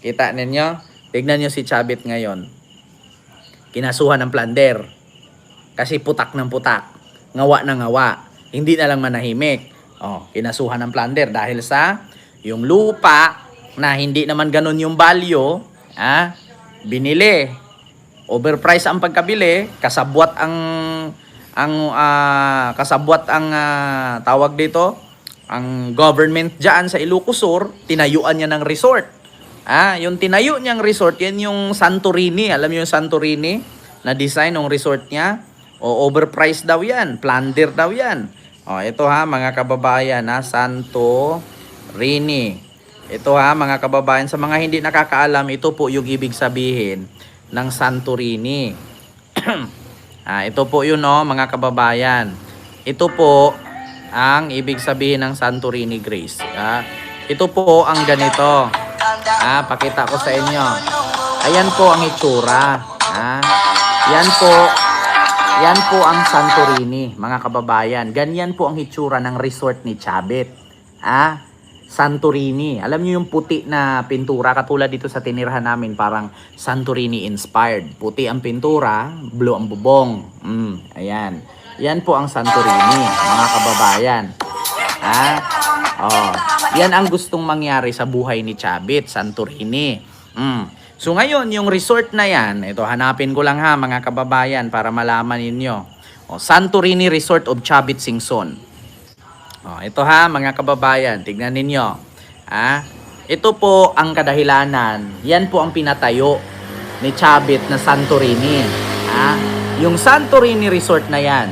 Kita ninyo? Tignan nyo si Chavit ngayon. Kinasuhan ng plunder. Kasi putak ng putak. Ngawa na ngawa. Hindi na lang manahimik. Oh, kinasuhan ng plunder dahil sa yung lupa na hindi naman ganun yung value, binili. Overpriced ang pagkabili, kasabwat ang tawag dito, ang government diyan sa Ilocos Sur, tinayuan niya ng resort. Yung tinayo niyang resort, yan yung Santorini. Alam niyo yung Santorini na design ng resort niya? O overpriced daw yan, plunder daw yan. Ito mga kababayan, Santorini. Ito mga kababayan, sa mga hindi nakakaalam, ito po yung ibig sabihin ng Santorini. Ito po yun mga kababayan. Ito po ang ibig sabihin ng Santorini Grace. Ito po ang ganito. Pakita ko sa inyo. Ayan po ang itsura. Yan po ang Santorini, mga kababayan. Ganyan po ang itsura ng resort ni Chavit. Santorini. Alam niyo yung puti na pintura, katulad dito sa tinirahan namin, parang Santorini inspired. Puti ang pintura, blue ang bubong. Ayan. Yan po ang Santorini, mga kababayan. Yan ang gustong mangyari sa buhay ni Chavit, Santorini. So ngayon, yung resort na yan, ito hanapin ko lang mga kababayan para malaman ninyo. Santorini Resort of Chavit Singson. Ito mga kababayan, tignan ninyo. Ito po ang kadahilanan. Yan po ang pinatayo ni Chavit na Santorini. Yung Santorini Resort na yan,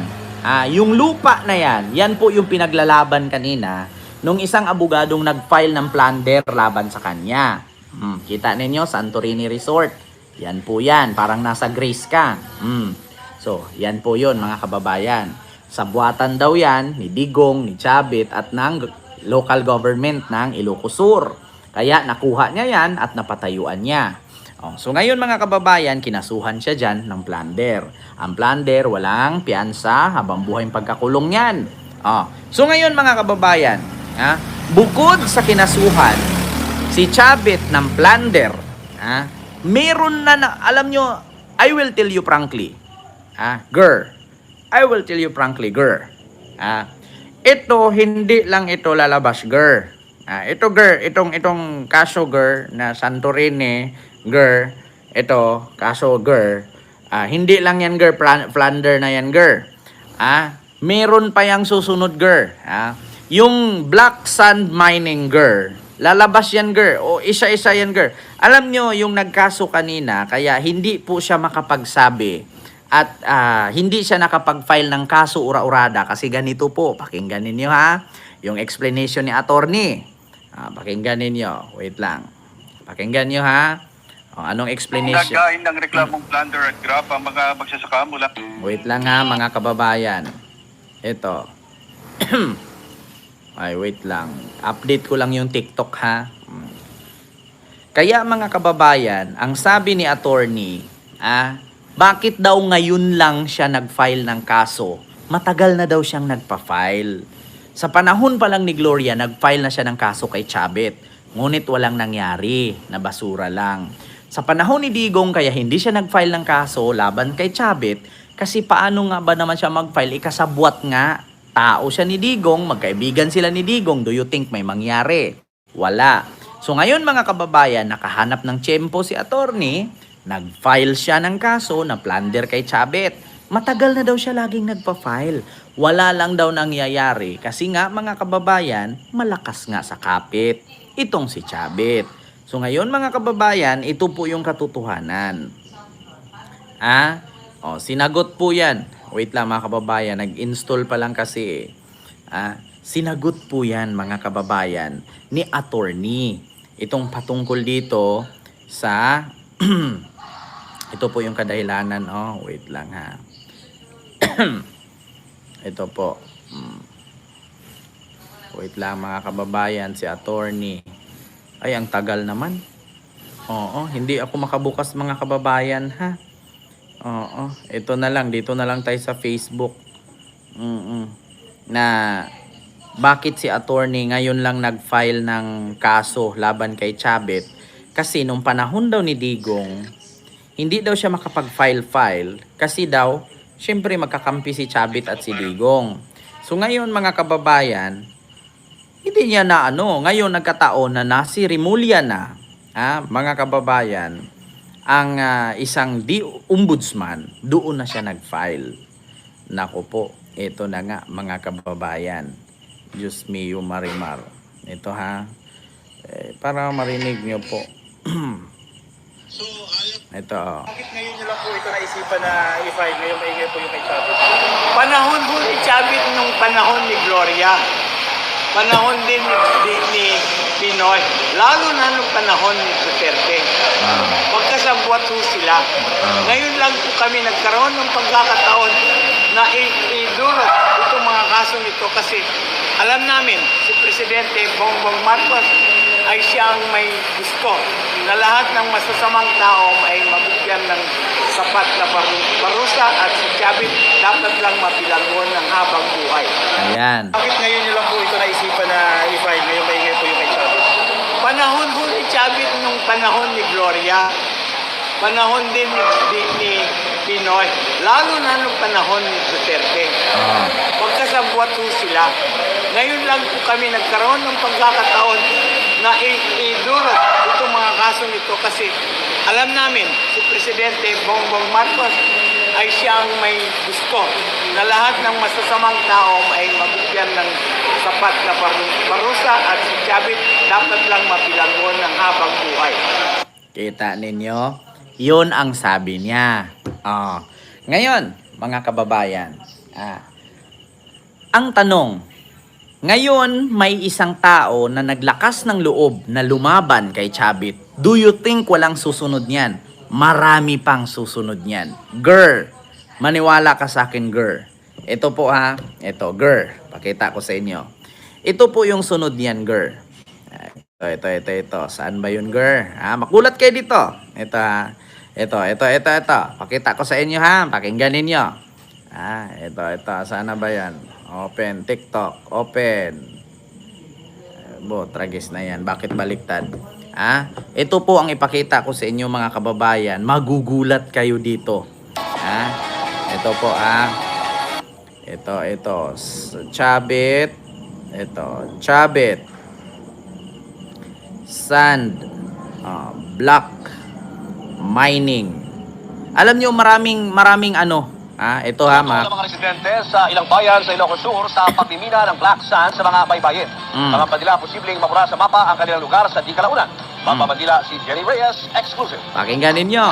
yung lupa na yan, yan po yung pinaglalaban kanina nung isang abogadong nag-file ng plunder laban sa kanya. Kita ninyo, Santorini Resort. Yan po yan, parang nasa Greece ka. So, yan po yun mga kababayan. Sabuatan daw yan ni Digong, ni Chavit at ng local government ng Ilocos Sur. Kaya nakuha niya yan at napatayuan niya. So ngayon mga kababayan, kinasuhan siya dyan ng plunder. Ang plunder, walang piyansa habang buhay ang pagkakulong yan. So ngayon mga kababayan, bukod sa kinasuhan si Chavit ng plunder, meron na, alam nyo, I will tell you frankly, I will tell you frankly, ito, hindi lang ito lalabas, ito, itong kaso, na Santorini, ito, kaso, hindi lang yan, plunder na yan, meron pa yang susunod, yung black sand mining, lalabas yan, o isa-isa yan, Alam nyo, yung nagkaso kanina, kaya hindi po siya makapagsabi at hindi siya nakapag-file ng kaso ura-urada kasi ganito po, pakinggan ninyo yung explanation ni attorney. Pakinggan ninyo, wait lang. Pakinggan nyo anong explanation? Nagkain ng reklamong plunder at graph ang mga magsasaka mula. Wait lang mga kababayan. Ito. Ay, wait lang. Update ko lang yung TikTok Kaya mga kababayan, ang sabi ni attorney, bakit daw ngayon lang siya nag-file ng kaso? Matagal na daw siyang nagpa-file. Sa panahon pa lang ni Gloria, nag-file na siya ng kaso kay Chavit. Ngunit walang nangyari, na basura lang. Sa panahon ni Digong, kaya hindi siya nag-file ng kaso laban kay Chavit, kasi paano nga ba naman siya mag-file? Ikasabwat nga, tao siya ni Digong, magkaibigan sila ni Digong, do you think may mangyari? Wala. So ngayon mga kababayan, nakahanap ng tiyempo si attorney, nag-file siya ng kaso na plunder kay Chavit. Matagal na daw siya laging nagpa-file. Wala lang daw nangyayari kasi nga mga kababayan, malakas nga sa kapit itong si Chavit. So ngayon mga kababayan, ito po yung katotohanan. Sinagot po yan. Wait lang mga kababayan, nag-install pa lang kasi. Sinagot po yan mga kababayan ni attorney. Itong patungkol dito sa ito po yung kadahilanan. Wait lang ito po. Wait lang mga kababayan, si attorney. Ay, ang tagal naman. Hindi ako makabukas mga kababayan ito na lang, dito na lang tayo sa Facebook. Na bakit si attorney ngayon lang nag-file ng kaso laban kay Chavit? Kasi nung panahon daw ni Digong, hindi daw siya makapag-file kasi daw, syempre magkakampi si Chavit at si Digong. So ngayon mga kababayan, hindi niya na ngayon nagkataon na si Rimulya na, mga kababayan, ang isang ombudsman, doon na siya nag-file. Nako po, ito na nga mga kababayan. Diyos mio marimar. Ito para marinig nyo po. Ito. Bakit ngayon nyo lang po ito naisipan na i-file ngayong maingay po yung kay Chavit? Panahon po ni Chavit nung panahon ni Gloria. Panahon din ni Pinoy. Lalo na nung panahon ni Duterte. Magkasabwat po sila. Ngayon lang po kami nagkaroon ng pagkakataon na idurot itong mga kasong ito kasi alam namin si Presidente Bongbong Marcos ay siyang may gusto na lahat ng masasamang tao ay mabigyan ng sapat na parusa at si Chavit dapat lang mabilanggon ng habang buhay. Ayan. Bakit ngayon nyo lang po ito naisipan na i-file ngayong maingay po yung kay Chavit? Panahon po ni Chavit nung panahon ni Gloria. Panahon din ni Pinoy. Lalo na nung panahon ni Duterte. Magkasabwat po sila. Ngayon lang po kami nagkaroon ng pagkakataon na idurot itong mga kasong ito kasi alam namin si Presidente Bongbong Marcos ay siyang may gusto na lahat ng masasamang tao ay mabigyan ng sapat na parusa at si Chavit dapat lang mabilanggon ng habang buhay. Kita ninyo? Yun ang sabi niya. Ngayon, mga kababayan, ang tanong, ngayon may isang tao na naglakas ng loob na lumaban kay Chavit. Do you think walang susunod niyan? Marami pang susunod niyan. Girl, maniwala ka sa akin, girl. Ito po ito, girl. Pakita ko sa inyo. Ito po yung sunod niyan, girl. Ito. Saan ba yun, girl? Makulat kayo dito. Ito Ito. Pakita ko sa inyo Pakinggan ninyo. Ito. Sana ba yan? Open. TikTok. Open. Tragis na yan. Bakit baliktad? Ito po ang ipakita ko sa inyo mga kababayan. Magugulat kayo dito. Ito po Ito. Chavit. Ito. Chavit. Sand. Black. Mining. Alam niyo maraming ito mga residente sa ilang bayan sa Ilocos Sur sa pagmimina ng black sand sa mga baybayin. Mga bandila posibleng mabura sa mapa ang kanilang lugar sa di kalaunan. Mapabandila si Jenny Reyes, exclusive. Pakinggan ninyo.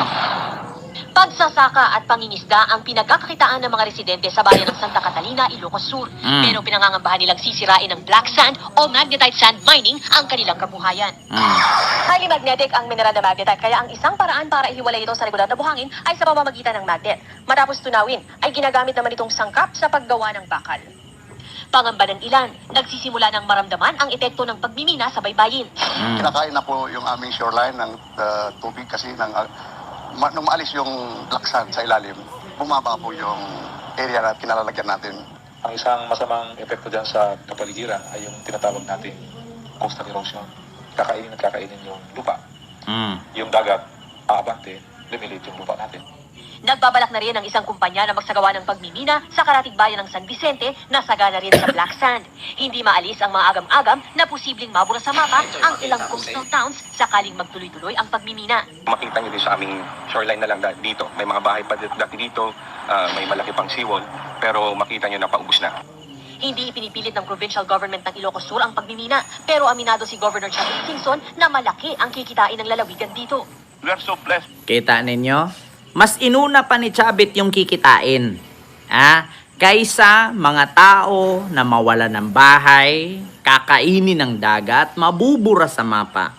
Pagsasaka at pangingisda ang pinagkakakitaan ng mga residente sa bayan ng Santa Catalina, Ilocos Sur. Pero pinangangambahan nilang sisirain ng black sand o magnetite sand mining ang kanilang kabuhayan. Highly magnetic ang mineral na magnetite, kaya ang isang paraan para ihiwalay ito sa regular na buhangin ay sa pamamagitan ng magnet. Matapos tunawin, ay ginagamit naman itong sangkap sa paggawa ng bakal. Pangamba ng ilan, nagsisimula ng maramdaman ang epekto ng pagmimina sa baybayin. Kinakain na po yung aming shoreline ng tubig kasi nung maalis yung black sand sa ilalim, bumaba po yung area na kinalalagyan natin. Ang isang masamang epekto dyan sa kapaligiran ay yung tinatawag natin coastal erosion. Kakainin yung lupa. Yung dagat, aabante, lumilit yung lupa natin. Nagbabalak na rin ang isang kumpanya na magsagawa ng pagmimina sa karatig bayan ng San Vicente na sagana rin sa black sand. Hindi maalis ang mga agam-agam na posibleng mabura sa mapa ang ilang coastal towns sakaling magtuloy-tuloy ang pagmimina. Makita nyo din sa aming shoreline na lang dito. May mga bahay pa dati dito, may malaki pang seawall, pero makita nyo na paubos na. Hindi ipinipilit ng provincial government ng Ilocos Sur ang pagmimina, pero aminado si Governor Chavit Singson na malaki ang kikitain ng lalawigan dito. We are so blessed. Kita ninyo? Mas inuna pa ni Chavit yung kikitain. Kaysa mga tao na mawala ng bahay, kakainin ng dagat, mabubura sa mapa.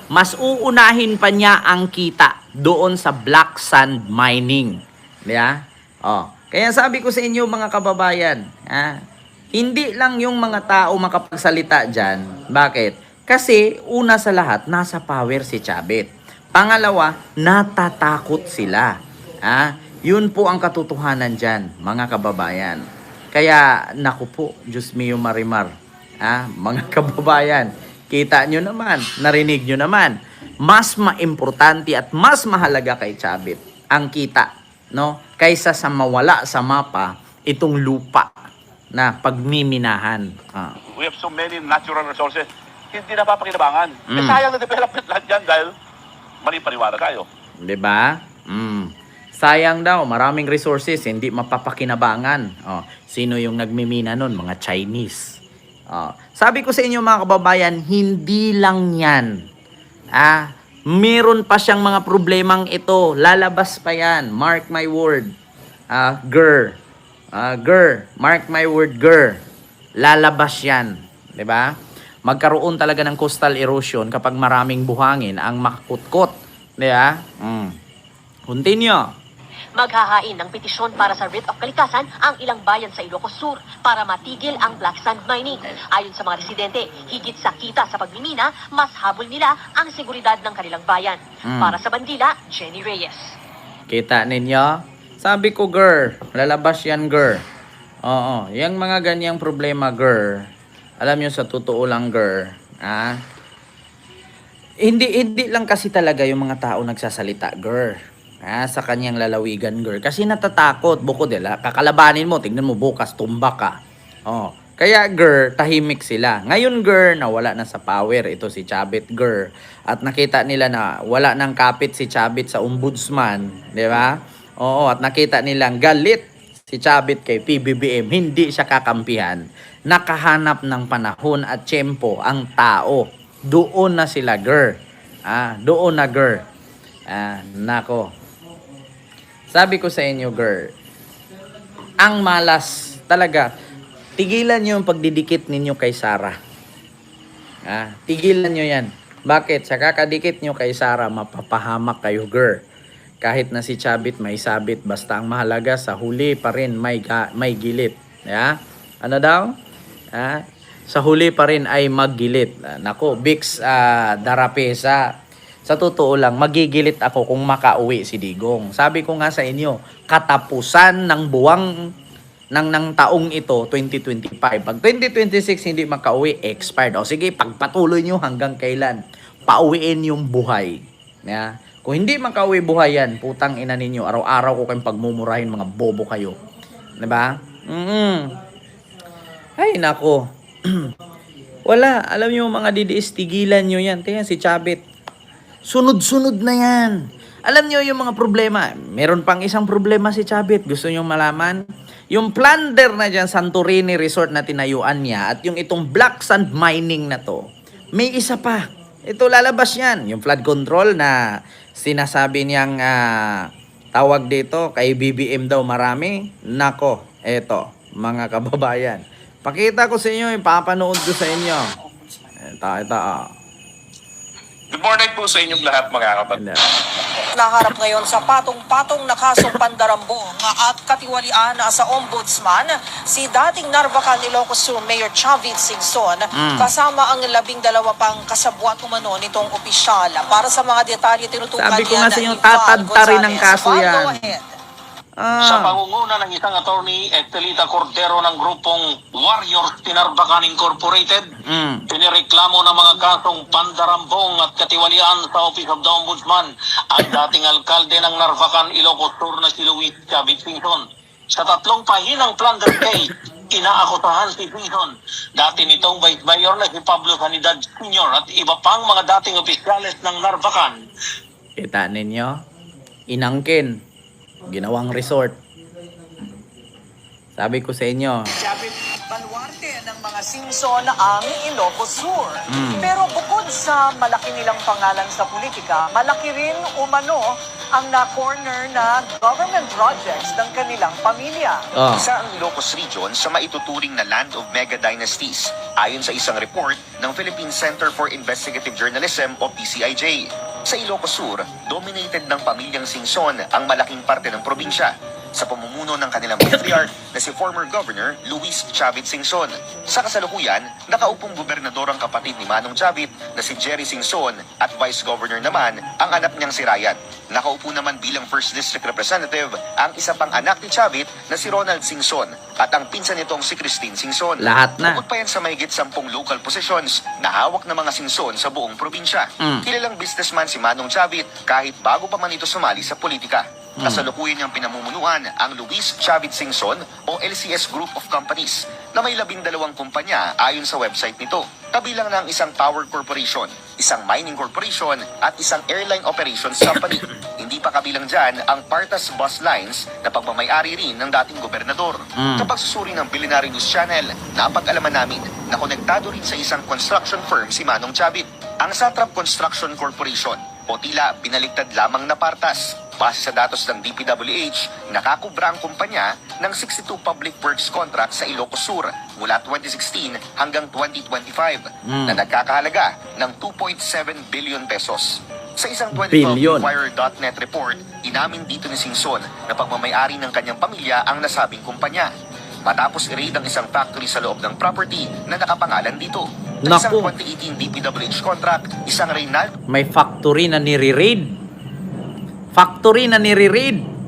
Mas uunahin pa niya ang kita doon sa black sand mining. Kaya sabi ko sa inyo mga kababayan, hindi lang yung mga tao makapagsalita dyan. Bakit? Kasi una sa lahat, nasa power si Chavit. Pangalawa, natatakot sila. Yun po ang katotohanan dyan, mga kababayan. Kaya, naku po, Diyos mio marimar. Mga kababayan, kita nyo naman, narinig nyo naman. mas maimportante at mas mahalaga kay Chavit ang kita, no? Kaysa sa mawala sa mapa itong lupa na pagmiminahan. We have so many natural resources, hindi napapakinabangan. Sayang na development lahat yan dahil mali paniwala tayo. 'Di ba? Sayang daw, maraming resources hindi mapapakinabangan. Sino yung nagmimina nun? Mga Chinese. Sabi ko sa inyo mga kababayan, hindi lang 'yan. Meron pa siyang mga problemang ito. Lalabas pa 'yan. Mark my word. Mark my word, lalabas 'yan, 'di ba? Magkaroon talaga ng coastal erosion kapag maraming buhangin ang makakutkot, 'di ba? Continue. Maghahain ng petisyon para sa writ of kalikasan ang ilang bayan sa Ilocos Sur para matigil ang black sand mining. Ayon sa mga residente, higit sa kita sa pagmimina, mas habol nila ang seguridad ng kanilang bayan. Para sa Bandila, Jenny Reyes. Kita ninyo? Sabi ko, lalabas yan, Oo, yung mga ganyang problema, alam nyo sa totoo lang, hindi lang kasi talaga yung mga tao nagsasalita, sa kanyang lalawigan, kasi natatakot, bukod nila, kakalabanin mo, tignan mo bukas, tumba ka. Kaya, tahimik sila. Ngayon, nawala na sa power ito si Chavit, at nakita nila na wala nang kapit si Chavit sa ombudsman, di ba? Oo, at nakita nilang galit si Chavit kay PBBM, hindi siya kakampihan. Nakahanap ng panahon at tiyempo ang tao. Doon na sila, doon na, nako. Sabi ko sa inyo, ang malas talaga, tigilan nyo yung pagdidikit ninyo kay Sara. Tigilan nyo yan. Bakit? Sa kakadikit nyo kay Sara, mapapahamak kayo, Kahit na si Chavit may sabit, basta ang mahalaga sa huli pa rin may gilit. Ano daw? Sa huli pa rin ay maggilit. Nako, Bix Darapesa. Sa totoo lang, magigilit ako kung makauwi si Digong. Sabi ko nga sa inyo, katapusan ng buwang ng taong ito, 2025. Pag 2026 hindi makauwi, expired. O sige, pagpatuloy nyo hanggang kailan. Pauwiin yung buhay. Kung hindi makauwi buhay yan, putang ina ninyo, araw-araw ko kayong pagmumurahin, mga bobo kayo. Diba? Ay, nako. Wala. Alam nyo mga DDS, tigilan nyo yan. Tingnan si Chavit. Sunod-sunod na yan. Alam nyo yung mga problema. Meron pang isang problema si Chavit. Gusto nyo malaman? Yung plunder na dyan, Santorini Resort na tinayuan niya at yung itong black sand mining na to, may isa pa. Ito lalabas yan. Yung flood control na sinasabi niyang tawag dito kay BBM daw marami. Nako, eto mga kababayan. Pakita ko sa inyo, ipapanood ko sa inyo. Ito. Good morning po sa inyong lahat mga kapatid. Naharap ngayon sa patong-patong na kasong pandarambong at katiwalian sa ombudsman si dating Narvacan Ilocos Sur Mayor Chavit Singson kasama ang 12 pang kasabwat umano nitong opisyal. Para sa mga detalye tinutukan Sabi ko niya nga sa inyo, tatadtarin ng kaso yan. Sa pangunguna ng isang attorney, Estelita Cordero ng grupong Warriors Tinarbacan Incorporated, pinireklamo ng mga kasong pandarambong at katiwalian sa Office of the Ombudsman ang dating alkalde ng Narvacan, Ilocos Sur na si Luis Chavit Singson. Sa 3 pahinang plunder case, inaakusahan si Singson, dati nitong Vice Mayor na si Pablo Sanidad Sr. at iba pang mga dating opisyales ng Narvacan. Kita ninyo? Inangkin. Ginawang resort. Sabi ko sa inyo. Chavit baluarte ng mga Singson ang Ilocos Sur. Pero bukod sa malaki nilang pangalan sa politika, malaki rin umano ang na-corner na government projects ng kanilang pamilya. Isa ang Ilocos Region sa maituturing na land of mega dynasties, ayon sa isang report ng Philippine Center for Investigative Journalism o PCIJ. Sa Ilocos Sur, dominated ng pamilyang Singson ang malaking parte ng probinsya. sa pamumuno ng kanilang patriarch na si former Governor Luis Chavit Singson. Sa kasalukuyan, nakaupong gobernador ang kapatid ni Manong Chavit na si Jerry Singson at Vice Governor naman ang anak niyang si Ryan. Nakaupo naman bilang First District Representative ang isa pang anak ni Chavit na si Ronald Singson at ang pinsan nitong si Christine Singson. Lahat na. Bukod pa yan sa mahigit 10 local positions na hawak ng mga Singson sa buong probinsya. Kilalang businessman si Manong Chavit kahit bago pa man ito sumali sa politika. Kasalukuyan niyang pinamumunuan ang Luis Chavit Singson o LCS Group of Companies na may 12 kumpanya ayon sa website nito. Kabilang ng isang power corporation, isang mining corporation at isang airline operations company. Hindi pa kabilang dyan ang Partas Bus Lines na pagmamayari rin ng dating gobernador. Sa pagsusuri ng Billionaire News Channel, napag-alaman namin na konektado rin sa isang construction firm si Manong Chavit, ang Satrap Construction Corporation o tila binaliktad lamang na Partas. Base sa datos ng DPWH, nakakubra ang kumpanya ng 62 public works contract sa Ilocos Sur mula 2016 hanggang 2025 na nagkakahalaga ng 2.7 billion pesos. Sa isang 2012 Wire.net report, inamin dito ni Singson na pagmamayari ng kanyang pamilya ang nasabing kumpanya. Matapos i-raid ang isang factory sa loob ng property na nakapangalan dito. Sa isang 2018 DPWH contract, isang Reynald May factory na nire-raid.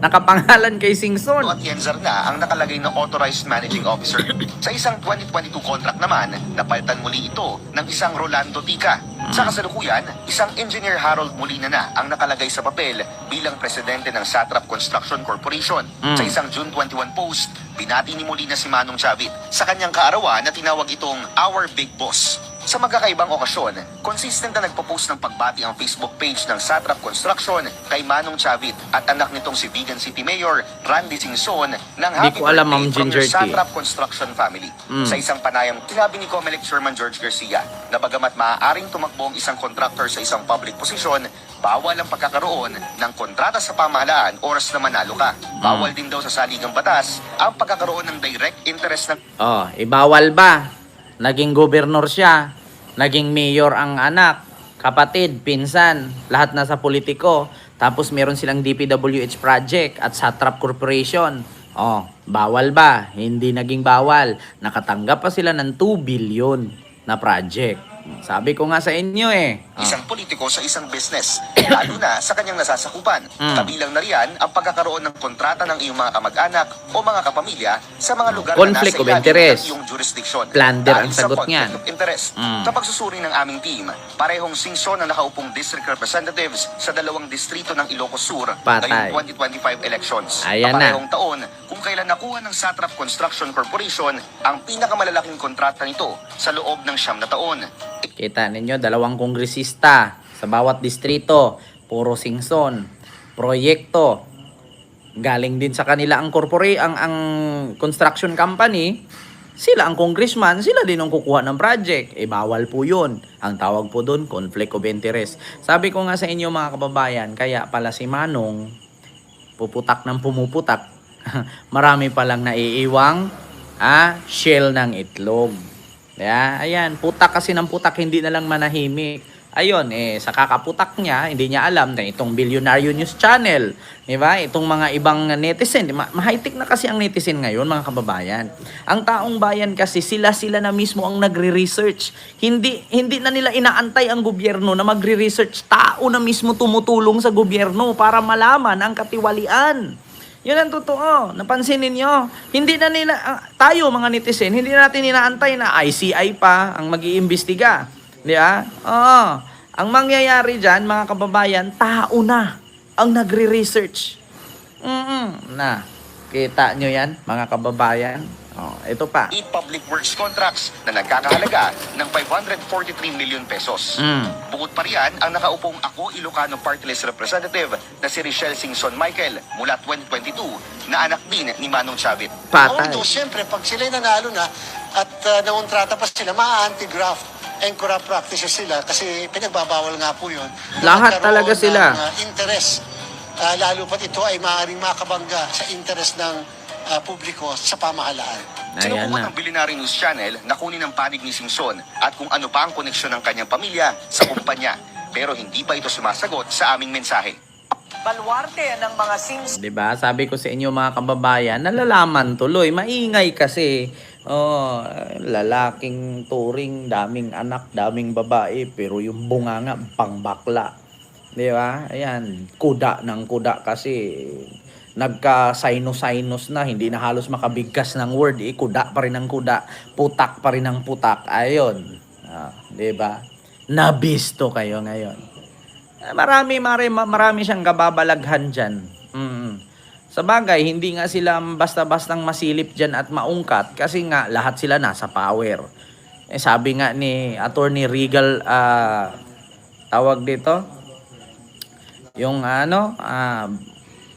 Nakapangalan kay Singson. at Yenzar na ang nakalagay na authorized managing officer. Sa isang 2022 contract naman, napalitan muli ito ng isang Rolando Tica. Sa kasalukuyan, isang engineer Harold Molina na ang nakalagay sa papel bilang presidente ng Satrap Construction Corporation. Sa isang June 21 post, binati ni Molina si Manong Chavit sa kanyang kaarawan na tinawag itong Our Big Boss. Sa magkakaibang okasyon, consistent na nagpo-post ng pagbati ang Facebook page ng Satrap Construction kay Manong Chavit at anak nitong si Vigan City Mayor Randy Singson ng happy ko alam, Ma'am birthday from Ginger your Tea. Satrap Construction family. Sa isang panayam, sinabi ni Comelec Chairman George Garcia na bagamat maaaring tumakbo ang isang contractor sa isang public position, bawal ang pagkakaroon ng kontrata sa pamahalaan oras na manalo ka. Bawal din daw sa saligang batas ang pagkakaroon ng direct interest ng Ibawal ba? Naging gobernur siya, naging mayor ang anak, kapatid, pinsan, lahat nasa politiko. Tapos meron silang DPWH project at Satrap Corporation. Bawal ba? Hindi naging bawal. Nakatanggap pa sila ng 2 billion na project. Sabi ko nga sa inyo isang politiko sa isang business, lalo na sa kanyang nasasakupan. Kabilang na riyan ang pagkakaroon ng kontrata ng iyong mga kamag-anak o mga kapamilya sa mga lugar Conflict na of nasa interest. ilalim ng iyong jurisdiction. Plunder ang Dahil sa sagot conflict niyan. of interest. Sa pagsusuri ng aming team, parehong Singson na nakaupong district representatives sa 2 distrito ng Ilocos Sur Patay. ngayong 2025 elections. Ayan na. Parehong taon kung kailan nakuha ng Satrap Construction Corporation ang pinakamalalaking kontrata nito sa loob ng 9 na taon. Kita ninyo, 2 kongresista sa bawat distrito, puro Singson. Proyekto. Galing din sa kanila ang ang construction company. Sila ang congressman, sila din ang kukuha ng project. Bawal po yun. Ang tawag po doon, conflict of interest. Sabi ko nga sa inyo mga kababayan, kaya pala si Manong puputak ng pumuputak. Marami palang naiiwang shell ng itlog. Ayan, putak kasi ng putak, hindi na lang manahimik. Ayun, sa kakaputak niya, hindi niya alam na itong Billionaire News Channel, di ba? Itong mga ibang netizen, ma-high-tech na kasi ang netizen ngayon, mga kababayan. Ang taong bayan kasi, sila na mismo ang nagre-research. Hindi na nila inaantay ang gobyerno na magre-research. Tao na mismo tumutulong sa gobyerno para malaman ang katiwalian. Yun ang totoo. Napansin ninyo? Hindi na nila, tayo mga netizen, hindi natin inaantay na ICI pa ang mag-iimbestiga. Di ba? Ang mangyayari dyan, mga kababayan, tao na ang nagre-research. Kita nyo yan, mga kababayan? Ito pa. Public works contracts na nagkakahalaga ng 543 million pesos. Bukod pa riyan ang nakaupong Ako Ilocano Party List Representative na si Richelle Singson Michael mula 2022 na anak din ni Manong Chavit. Patay. Although, siyempre, pag sila'y nanalo na at nangontrata pa sila, ma-anti-graft and corrupt practices sila kasi pinagbabawal nga po yun. Lahat talaga sila. Interest, lalo pat ito ay maaaring makabangga sa interest ng publiko sa pamahalaan. Sinubukan ng Billionaire News Channel na kunin ang panig ni Singson at kung ano pa ang koneksyon ng kanyang pamilya sa kumpanya. Pero hindi pa ito sumasagot sa aming mensahe. Baluarte ng mga sins. 'Di ba? Sabi ko sa inyo mga kababayan, nalalaman tuloy, maingay kasi. Oh, lalaking turing, daming anak, daming babae, pero yung bunganga pangbakla. 'Di ba? Ayan, kuda ng kuda kasi nagka-sinus na, hindi na halos makabigkas ng word, kuda pa rin ang kuda, putak pa rin ang putak. Ayun. 'Di ba? Nabisto kayo ngayon. Marami siyang kababalaghan diyan. Sa bagay, hindi nga sila basta-bastang masilip dyan at maungkat kasi nga lahat sila nasa power. Sabi nga ni Attorney Regal, tawag dito, yung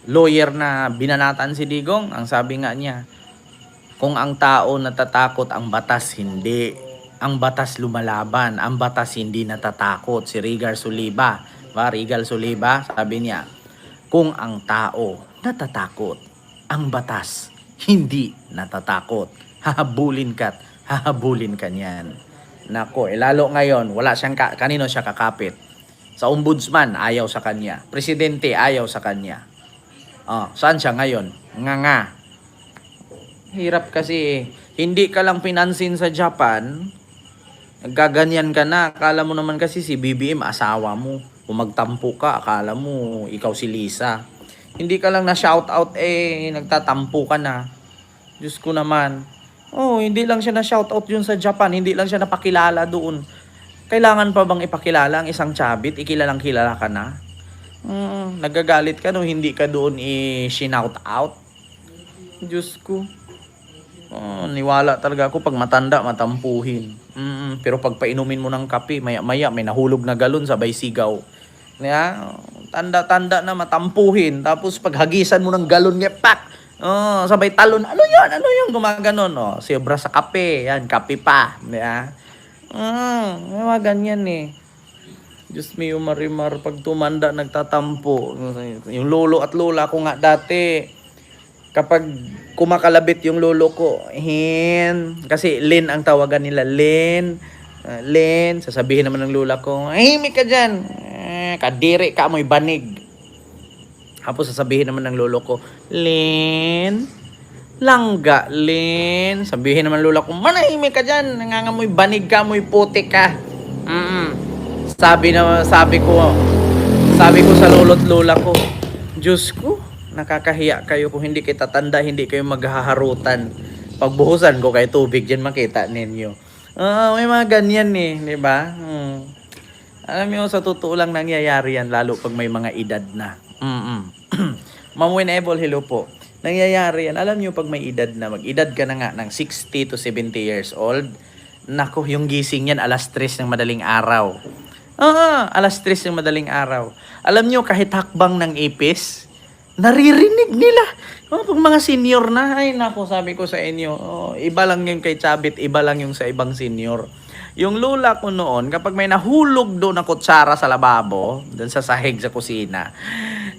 lawyer na binanatan si Digong, ang sabi nga niya, kung ang tao natatakot, ang batas hindi. Ang batas lumalaban, ang batas hindi natatakot. Si Regal Soliva, sabi niya, kung ang tao natatakot, ang batas hindi natatakot. Hahabulin ka niyan. Nako, lalo ngayon, wala siyang kanino siya kakapit. Sa ombudsman, ayaw sa kanya. Presidente, ayaw sa kanya. Saan siya ngayon? Nga. Hirap kasi, hindi ka lang pinansin sa Japan, gaganyan ka na. Akala mo naman kasi si BBM asawa mo. Kung magtampo ka, akala mo ikaw si Lisa. Hindi ka lang na shout out nagtatampo ka na. Diyos ko naman. Hindi lang siya na shout out yun sa Japan, hindi lang siya napakilala doon. Kailangan pa bang ipakilala ang isang chabit? Ikilalang kilala ka na. Nagagalit ka no, hindi ka doon i-shout out. Diyos ko. Niwala talaga ako pag matanda, matampuhin. Pero pag painumin mo ng kape, maya-maya may nahulog na galon, sabay sigaw. Tanda-tanda na matampuhin. Tapos pag hagisan mo ng galon, pak! Sabay talon. Ano yun? Gumaganon. Sobra sa kape. Yan, kape pa. Mga ganyan Diyos me, marimar. Pag tumanda, nagtatampo. Yung lolo at lola ko nga dati, kapag kumakalabit yung lolo ko, kasi Lin ang tawagan nila, Lin, sasabihin naman ng lola ko, himik ka dyan, kadiri ka, amoy banig. Tapos sasabihin naman ng lolo ko, Lin, langga, Lin. Sabihin naman ng lola ko, manahimik ka dyan, nangangamoy banig ka, amoy putik ka. Sabi ko sa lolo't lola ko, Diyos ko, nakakahiya kayo kung hindi kayo tatanda, hindi kayo maghaharutan. Pagbuhusan ko kay tubig dyan, makita ninyo. May mga ganyan di ba? Alam niyo, sa totoo lang nangyayari yan, lalo pag may mga edad na. Ma'am Winable, hello po. Nangyayari yan, alam niyo pag may edad na, mag-edad ka na nga ng 60 to 70 years old, nako, yung gising yan, alas 3 ng madaling araw. Alas 3 ng madaling araw. Alam niyo, kahit hakbang ng ipis, naririnig nila. Pag mga senior na, ay nako, sabi ko sa inyo, iba lang yung kay Chabit, iba lang yung sa ibang senior. Yung lola ko noon, kapag may nahulog doon na kutsara sa lababo, doon sa sahig sa kusina,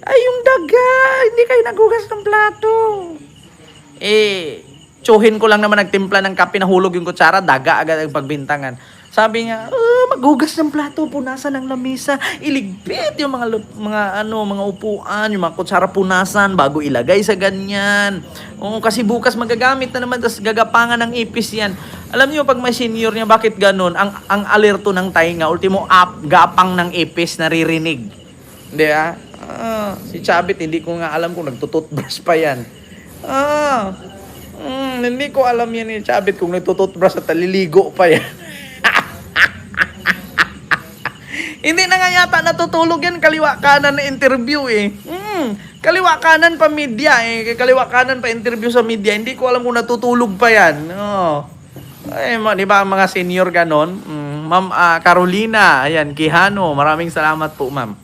ay yung daga, hindi kayo nagugas ng plato. Tsuhin ko lang naman nagtimpla ng kape, nahulog yung kutsara, daga agad ang pagbintangan. Sabi niya, maghugas ng plato, punasan ng lamesa, iligpit yung mga upuan, yung mga kutsara punasan bago ilagay sa ganyan. Kasi bukas magagamit na naman, tas gagapangan ng ipis yan. Alam niyo pag may senior niya, bakit ganun? Ang alerto ng tainga, ultimo gapang ng ipis naririnig. Hindi si Chabit, hindi ko nga alam kung nagtututbrush pa yan. Hindi ko alam yan ni Chabit kung nagtututbrush at taliligo pa yan. Hindi na nga yata natutulog yan, kaliwa kanan na interview Kaliwa kanan pa media kaliwa kanan pa interview sa media. Hindi ko alam kung natutulog pa yan. Di ba mga senior ganon? Ma'am Carolina, ayan, Quijano, maraming salamat po ma'am.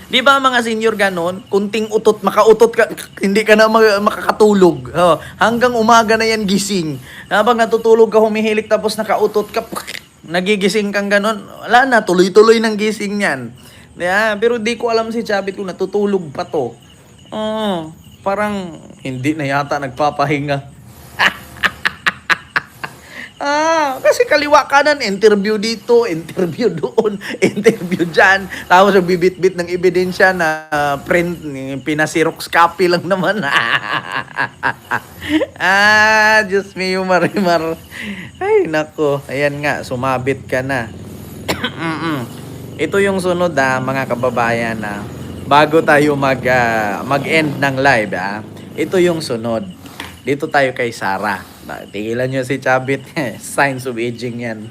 Di ba mga senior ganon? Kunting utot, makautot ka, hindi ka na makakatulog. Hanggang umaga na yan gising. Habang natutulog ka, humihilik tapos nakautot ka, nagigising kang ganon, wala na, tuloy-tuloy ng gising yan. Pero di ko alam si Chabit kung natutulog pa to. Parang hindi na yata nagpapahinga. Kasi kaliwa kanan, interview dito, interview doon, interview dyan. Tapos bibit-bit ng ebidensya na print, pinasirox copy lang naman. Diyos me, Marimar. Ay, nako. Ayan nga, sumabit ka na. Ito yung sunod mga kababayan bago tayo mag-end ng live ito yung sunod. Dito tayo kay Sara. Tigilan nyo si Chavit. Signs of aging yan.